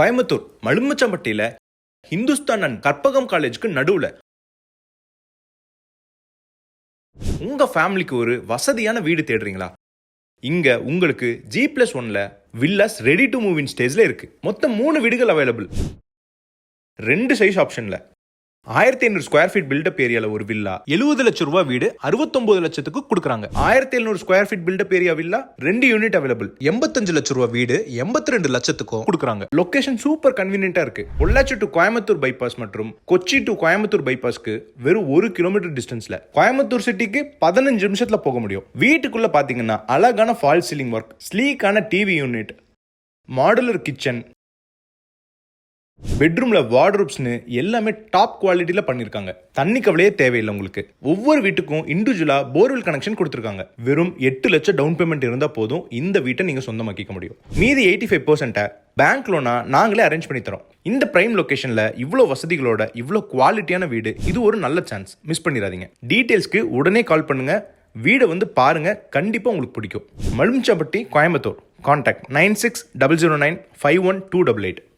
Coimbatore மலுமிச்சம்பட்டியில Hindustan and Karpagam காலேஜுக்கு நடுவுல உங்க ஃபேமிலிக்கு ஒரு வசதியான வீடு தேடுறீங்களா? இங்க உங்களுக்கு G+1ல villas ready to move in ஸ்டேஜ்ல இருக்கு. மொத்தம் 3 வீடுகள் அவைலபிள். 2 சைஸ் ஆப்ஷன்ல 1500 ஸ்கொயர் ஃபீட் பில்டப் ஏரியால ஒரு வில்லா 70 லட்சம் ரூபாய் வீடு 69 லட்சத்துக்கு கொடுக்குறாங்க. 1700 square feet built up area villa 2 unit available 85 லட்சம் ரூபாய் வீடு 82 லட்சத்துக்கும் கொடுக்குறாங்க. லொகேஷன் சூப்பர் கன்வீனியன்ட்டா இருக்கு. பொள்ளாச்சி டு கோயம்புத்தூர் பைபாஸ் மற்றும் கொச்சி டு கோயம்புத்தூர் பைபாஸ்க்கு வெறும் 1 கிலோமீட்டர் டிஸ்டன்ஸ்ல கோயம்புத்தூர் சிட்டிக்கு 15 நிமிஷத்துல போக முடியும். வீட்டுக்குள்ள பாத்தீங்கன்னா அழகான ஃபால் சீலிங் ஒர்க், ஸ்லீக்கான டிவி யூனிட், மாடுலர் கிச்சன், பெட்ரூம்ல வார்ட்ரோப்ஸ்னு எல்லாமே டாப் குவாலிட்டியில பண்ணிருக்காங்க. தண்ணி கவலையே தேவையில்லை உங்களுக்கு. ஒவ்வொரு வீட்டுக்கும் இண்டிவிஜுவலா போர்வெல் கனெக்ஷன் கொடுத்துருக்காங்க. வெறும் 8 லட்சம் டவுன் பேமெண்ட் இருந்தா போதும் இந்த வீட்டை நீங்க சொந்தமாக்கிக்க முடியும். மீதி 85% பேங்க் லோனா நாங்களே அரேஞ்ச் பண்ணி தரோம். இந்த பிரைம் லொகேஷன்ல இவ்வளோ வசதிகளோட இவ்வளோ குவாலிட்டியான வீடு, இது ஒரு நல்ல சான்ஸ். மிஸ் பண்ணிடாதீங்க. டீடைல்ஸ்க்கு உடனே கால் பண்ணுங்க. வீடை வந்து பாருங்க, கண்டிப்பா உங்களுக்கு பிடிக்கும். மலுமிச்சம்பட்டி, கோயம்புத்தூர். கான்டாக்ட் 9600951288.